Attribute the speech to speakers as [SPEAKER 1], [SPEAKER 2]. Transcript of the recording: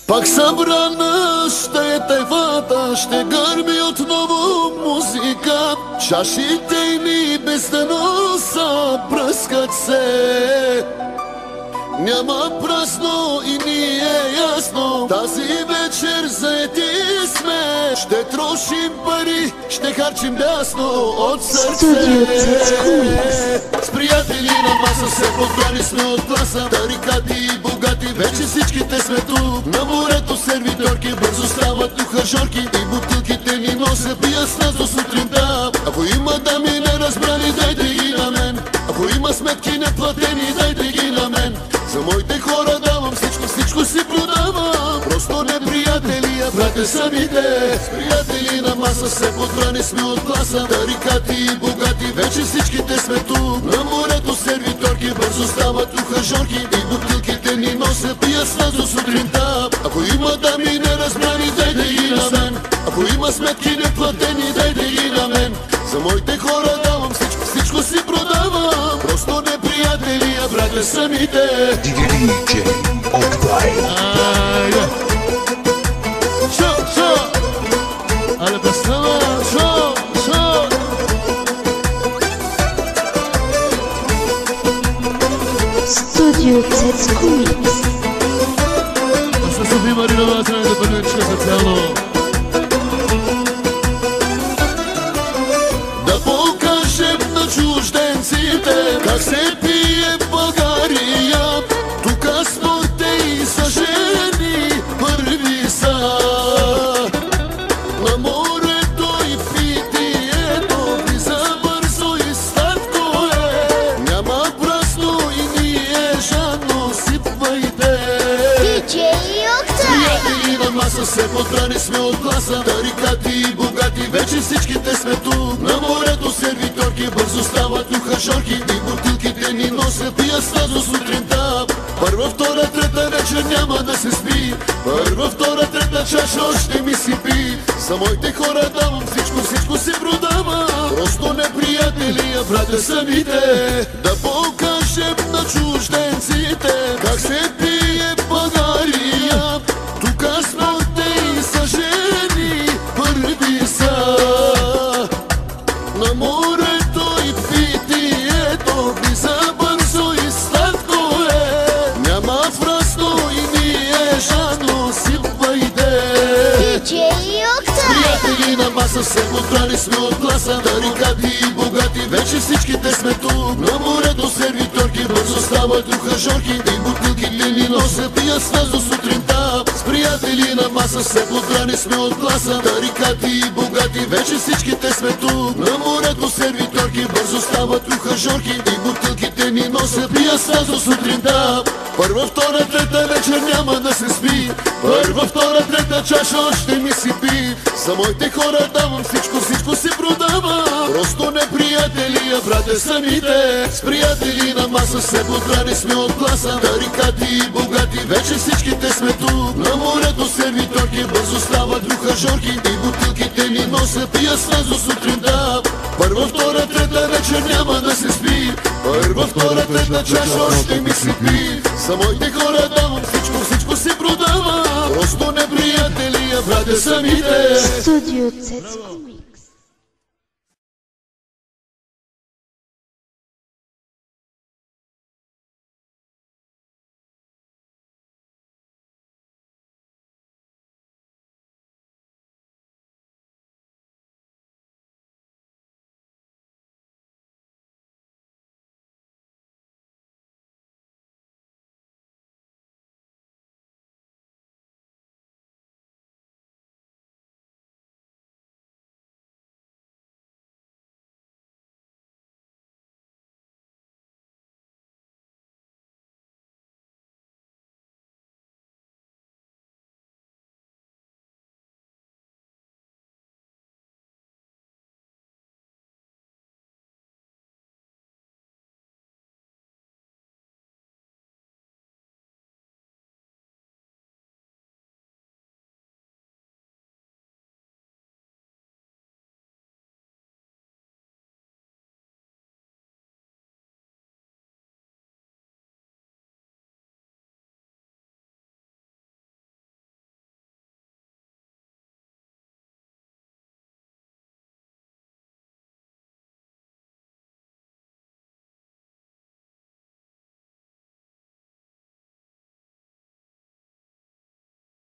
[SPEAKER 1] Пак събрана ще е тайвата, ще гърми отново музика. Чашите ни без да носа пръскат се. Няма празно и ни е ясно, тази вечер заети сме. Ще трошим пари, ще харчим дясно от сърце. С приятели на маса се подбрани сме от класа. Тарикати и богати, вече всичките сме тук. На морето сервиторки бързо стават ухажорки. И бутилките ни носят, пия с нас до сутринта. Ако има дами неразбрани, дайте ги на мен. Ако има сметки неплатени, дайте ги на мен. За моите хора давам всичко си продавам. Просто не приятели, а брате самите. С приятели на маса се подбрани сме от класа. Тарикати и богати, вече всичките сме тук. На морето сервиторки бързо стават ухажорки. И бутилките ни носят, пия с нас до сутринта. Ако има дами неразбрани, дайте ги на мен. Ако има сметки неплатени, дайте ги на мен. За моите хора давам всичко си продавам. Просто не приятели, а брате самите.
[SPEAKER 2] DJ Октай.
[SPEAKER 1] Шо, але да става, шо.
[SPEAKER 3] Studio Цецко Микс.
[SPEAKER 1] Аз се Софи Маринова, трябва да първичка специално. Да покажем на чужденците как се пие в България. Тука спорте и са жени първи са. На морето и питието влиза бързо и сладко е. Няма празно и ние жадно сипвайте.
[SPEAKER 3] DJ Октай.
[SPEAKER 1] Приятели на маса се подбрани сме от класа. Тарикати и богати, вече всичките сме тук. На морето сервиторки бързо стават ухажорки. И бутилките ни носят, пия с нас до сутринта. Първа, втора, трета вечер няма да се спи. Първа, втора, трета чаша още ми си пи. За моите хора давам всичко си продавам. Просто не приятели, а брате самите. Да покажем на чужденците как се пие в България. Тука спорте и са жени първи са. На морето и питието влиза бързо и сладко е. Няма празно и ние жадно сипвайте.
[SPEAKER 3] DJ Октай.
[SPEAKER 1] Приятели на маса се подбрани сме от класа. Тарикати и богати, вече всичките сме тук. На морето сервиторки бързо стават ухажорки. И бутилките ни носят, пия с нас до сутринта. С приятели на маса се подбрани сме от класа. Тарикати и богати, вече всичките сме тук. На морето сервиторки бързо стават ухажорки. И бутилките ни носят, пия с нас до сутринта. Първа, втора, трета вечер няма да се спи. Първа, втора, трета чаша още ми си пи. За моите хора давам всичко си продавам. Просто не приятели, а брате самите. С приятели на маса се подбрани сме от класа. Тарикати и богати, вече всичките сме тук. На морето сервиторки бързо стават ухажорки. И бутилките ни носят, пия с нас до сутринта. Първа, втора, трета вечер няма да се спи. Първа, втора, трета чаша още ми си пи. За моите хора давам всичко си продавам. Просто не приятели, а брате самите.
[SPEAKER 3] Studio Цецко Микс.